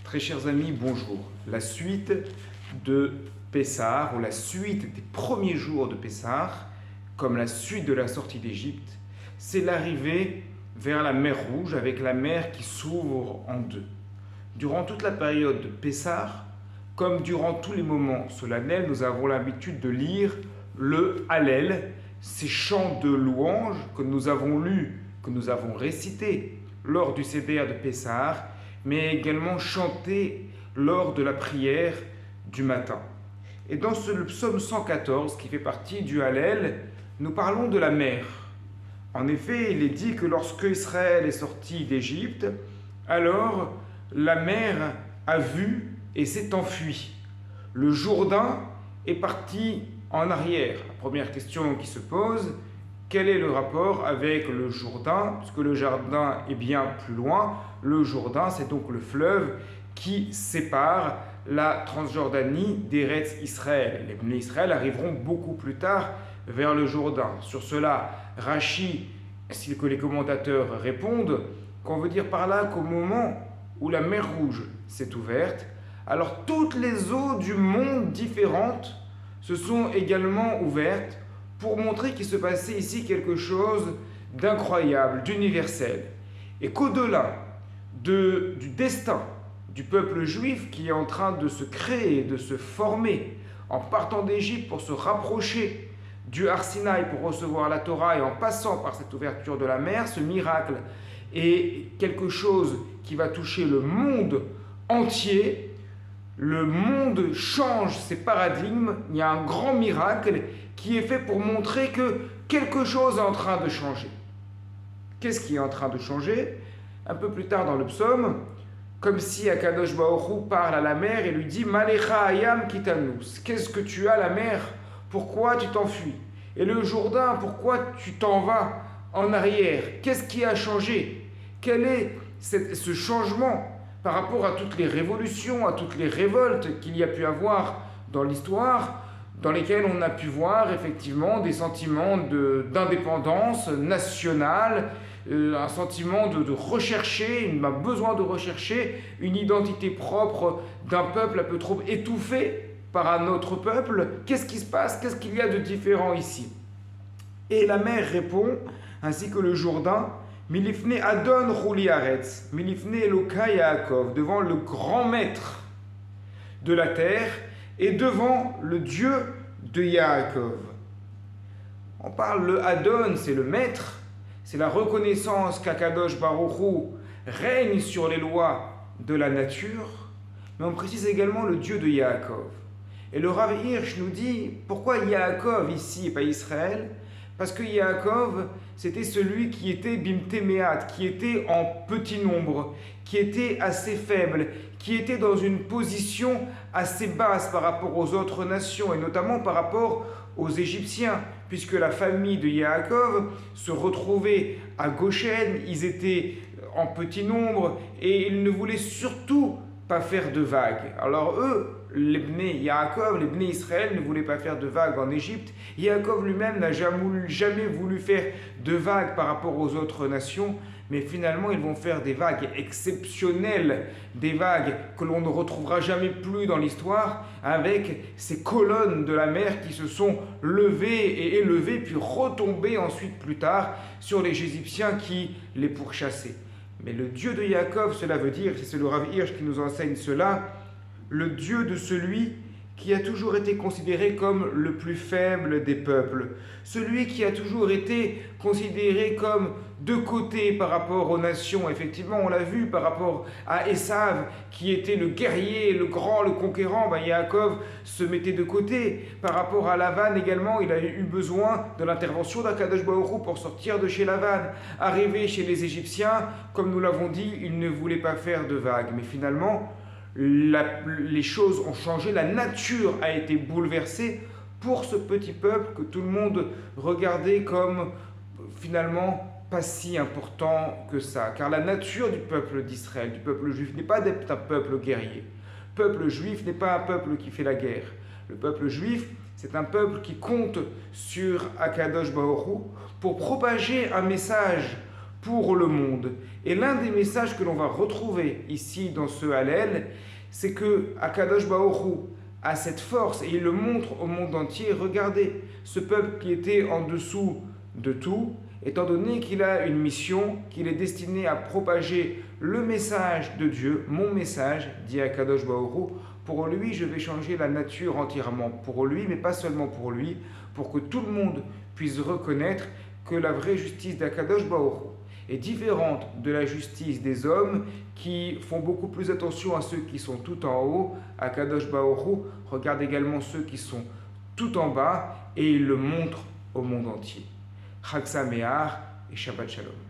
Très chers amis, bonjour. La suite de Pessah, ou la suite des premiers jours de Pessah, comme la suite de la sortie d'Égypte, c'est l'arrivée vers la mer Rouge, avec la mer qui s'ouvre en deux. Durant toute la période de Pessah, comme durant tous les moments solennels, nous avons l'habitude de lire le Hallel, ces chants de louanges que nous avons lus, que nous avons récités lors du Seder de Pessah, mais également chantés lors de la prière du matin. Et dans le psaume 114, qui fait partie du Hallel, nous parlons de la mer. En effet, il est dit que lorsque Israël est sorti d'Égypte, alors la mer a vu et s'est enfuie. Le Jourdain est parti en arrière. La première question qui se pose, quel est le rapport avec le Jourdain? Puisque le Jourdain est bien plus loin. Le Jourdain, c'est donc le fleuve qui sépare la Transjordanie d'Eretz Israël. Les Bnei Israël arriveront beaucoup plus tard vers le Jourdain. Sur cela, Rashi, ainsi que les commentateurs répondent, qu'on veut dire par là qu'au moment où la mer Rouge s'est ouverte, alors toutes les eaux du monde différentes se sont également ouvertes pour montrer qu'il se passait ici quelque chose d'incroyable, d'universel. Et qu'au-delà du destin du peuple juif qui est en train de se créer, de se former, en partant d'Égypte pour se rapprocher du Har Sinaï pour recevoir la Torah et en passant par cette ouverture de la mer, ce miracle est quelque chose qui va toucher le monde entier. Le monde change ses paradigmes. Il y a un grand miracle qui est fait pour montrer que quelque chose est en train de changer. Qu'est-ce qui est en train de changer? Un peu plus tard dans le psaume, comme si Akadosh Baruch Hu parle à la mer et lui dit « Malecha ayam kitanus » Qu'est-ce que tu as, la mer? Pourquoi tu t'enfuis? Et le Jourdain, pourquoi tu t'en vas en arrière? Qu'est-ce qui a changé? Quel est ce changement par rapport à toutes les révolutions, à toutes les révoltes qu'il y a pu avoir dans l'histoire, dans lesquelles on a pu voir effectivement des sentiments d'indépendance nationale, un sentiment de rechercher, un besoin de rechercher une identité propre d'un peuple un peu trop étouffé par un autre peuple. Qu'est-ce qui se passe? Qu'est-ce qu'il y a de différent ici? Et la mer répond, ainsi que le Jourdain, Milifne Adon Rouli Aretz, Milifne Eloka Yaakov, devant le grand maître de la terre et devant le Dieu de Yaakov. On parle, le Adon, c'est le maître, c'est la reconnaissance qu'Akadosh Baruch Hu règne sur les lois de la nature, mais on précise également le Dieu de Yaakov. Et le Rav Hirsch nous dit, pourquoi Yaakov ici et pas Israël? Parce que Yaakov, c'était celui qui était bimtemeat, qui était en petit nombre, qui était assez faible, qui était dans une position assez basse par rapport aux autres nations, et notamment par rapport aux Égyptiens, puisque la famille de Yaakov se retrouvait à Goshen, ils étaient en petit nombre, et ils ne voulaient surtout pas faire de vagues. Alors eux, les Bnei Yaakov, les Bnei Israël ne voulaient pas faire de vagues en Égypte. Yaakov lui-même n'a jamais voulu faire de vagues par rapport aux autres nations, mais finalement ils vont faire des vagues exceptionnelles, des vagues que l'on ne retrouvera jamais plus dans l'histoire, avec ces colonnes de la mer qui se sont levées et élevées, puis retombées ensuite plus tard sur les Égyptiens qui les pourchassaient. Mais le Dieu de Yaakov, cela veut dire, c'est le Rav Hirsch qui nous enseigne cela, le Dieu de celui qui a toujours été considéré comme le plus faible des peuples, celui qui a toujours été considéré comme de côté par rapport aux nations. Effectivement, on l'a vu par rapport à Esav, qui était le guerrier, le grand, le conquérant. Yaakov se mettait de côté. Par rapport à Lavan également, il a eu besoin de l'intervention d'Akadosh Baruch Hu pour sortir de chez Lavan. Arrivé chez les Égyptiens, comme nous l'avons dit, il ne voulait pas faire de vagues. Mais finalement, les choses ont changé, la nature a été bouleversée pour ce petit peuple que tout le monde regardait comme finalement pas si important que ça. Car la nature du peuple d'Israël, du peuple juif, n'est pas d'être un peuple guerrier. Le peuple juif n'est pas un peuple qui fait la guerre. Le peuple juif, c'est un peuple qui compte sur Akadosh Baruch Hu pour propager un message, pour le monde. Et l'un des messages que l'on va retrouver ici dans ce Hallel, c'est que Akadosh Baruch Hu a cette force et il le montre au monde entier. Regardez, ce peuple qui était en dessous de tout, étant donné qu'il a une mission, qu'il est destiné à propager le message de Dieu, mon message, dit Akadosh Baruch Hu, pour lui, je vais changer la nature entièrement. Pour lui, mais pas seulement pour lui, pour que tout le monde puisse reconnaître que la vraie justice d'Akadosh Baruch Hu est différente de la justice des hommes qui font beaucoup plus attention à ceux qui sont tout en haut. Akadosh Baruch Hu regarde également ceux qui sont tout en bas et il le montre au monde entier. Chag Sameach et Shabbat Shalom.